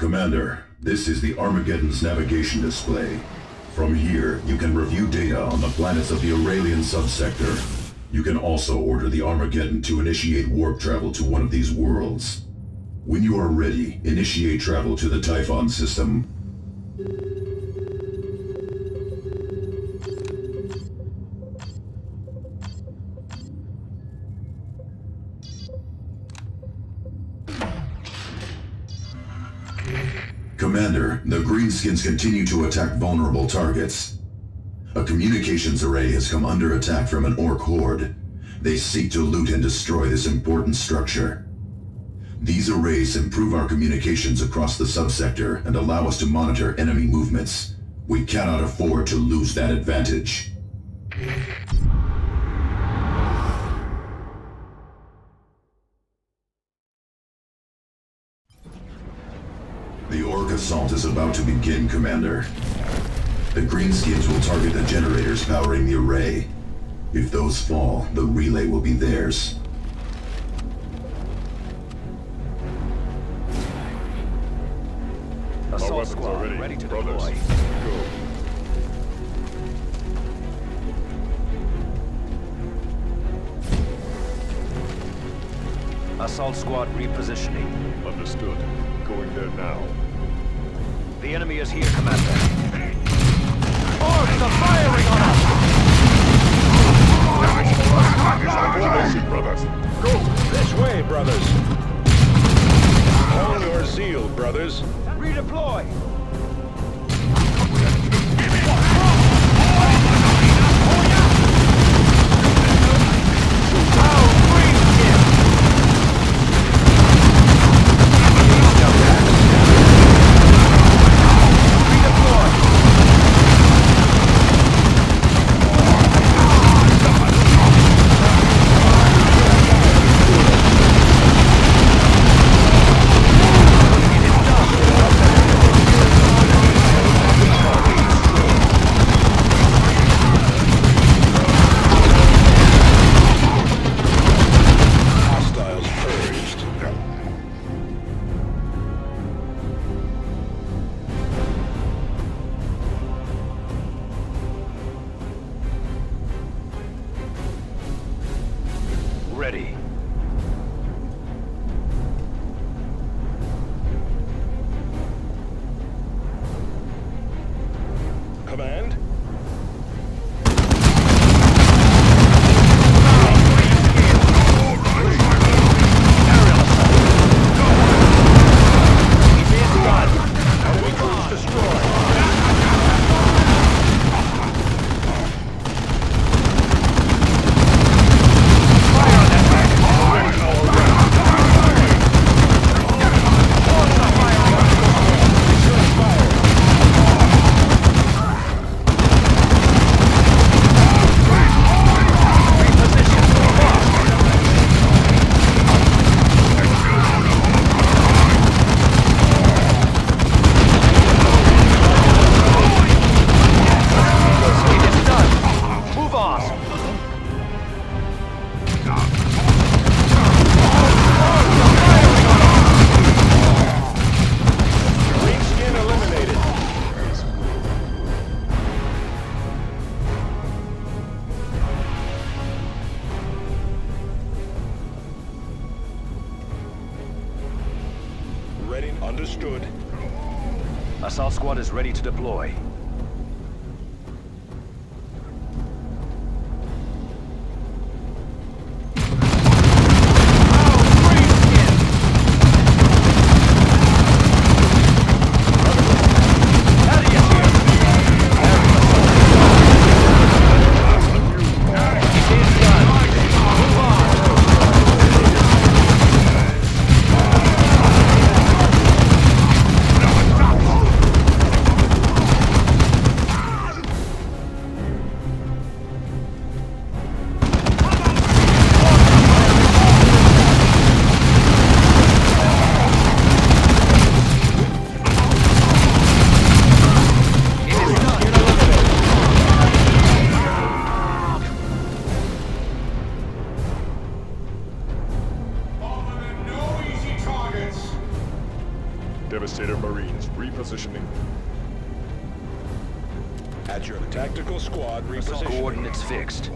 Commander, this is the Armageddon's navigation display. From here, you can review data on the planets of the Aurelian subsector. You can also order the Armageddon to initiate warp travel to one of these worlds. When you are ready, initiate travel to the Typhon system. Commander, the Greenskins continue to attack vulnerable targets. A communications array has come under attack from an Orc horde. They seek to loot and destroy this important structure. These arrays improve our communications across the subsector and allow us to monitor enemy movements. We cannot afford to lose that advantage. The Orc assault is about to begin, Commander. The Greenskins will target the generators powering the array. If those fall, the relay will be theirs. Assault squad ready to deploy. Go. Assault squad repositioning. Understood. Going there now. The enemy is here, Commander. Orcs are firing on us! Formation, brothers. Go this way, brothers. On your zeal, brothers. Redeploy! Ready. Command? Ready, understood. Assault squad is ready to deploy. Devastator Marines repositioning. At your tactical squad repositioning. Coordinates fixed.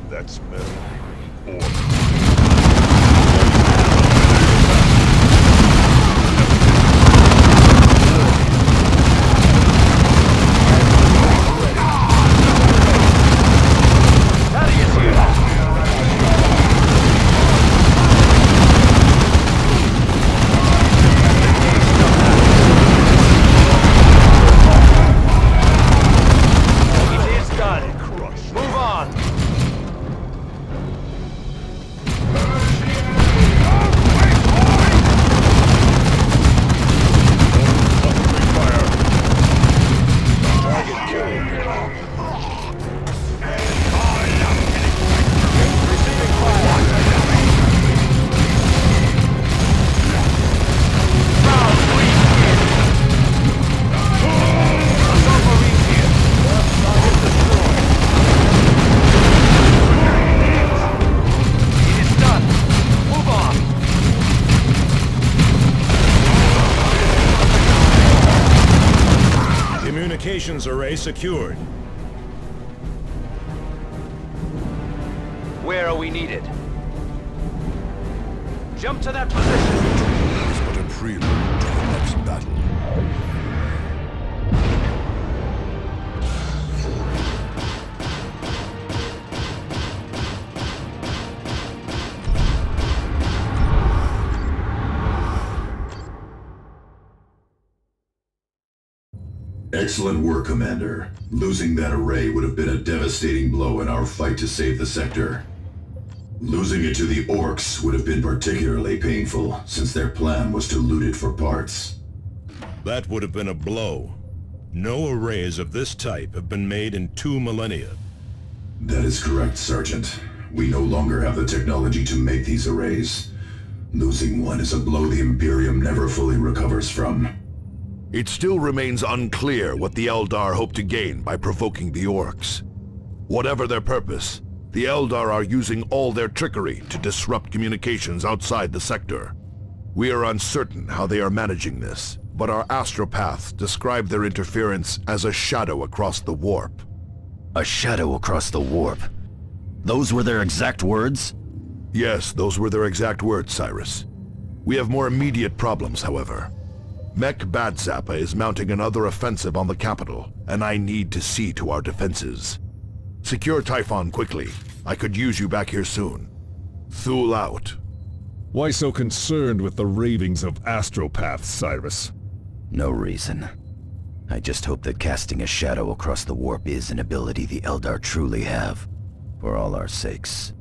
That's metal. Or Communications array secured. Where are we needed? Jump to that position! It's but a prelude to the next battle. Excellent work, Commander. Losing that array would have been a devastating blow in our fight to save the sector. Losing it to the orcs would have been particularly painful, since their plan was to loot it for parts. That would have been a blow. No arrays of this type have been made in 2 millennia. That is correct, Sergeant. We no longer have the technology to make these arrays. Losing one is a blow the Imperium never fully recovers from. It still remains unclear what the Eldar hope to gain by provoking the orcs. Whatever their purpose, the Eldar are using all their trickery to disrupt communications outside the sector. We are uncertain how they are managing this, but our astropaths describe their interference as a shadow across the warp. A shadow across the warp? Those were their exact words? Yes, those were their exact words, Cyrus. We have more immediate problems, however. Mech Badzappa is mounting another offensive on the capital, and I need to see to our defenses. Secure Typhon quickly. I could use you back here soon. Thule out. why so concerned with the ravings of astropaths, Cyrus? No reason. I just hope that casting a shadow across the warp is an ability the Eldar truly have, for all our sakes.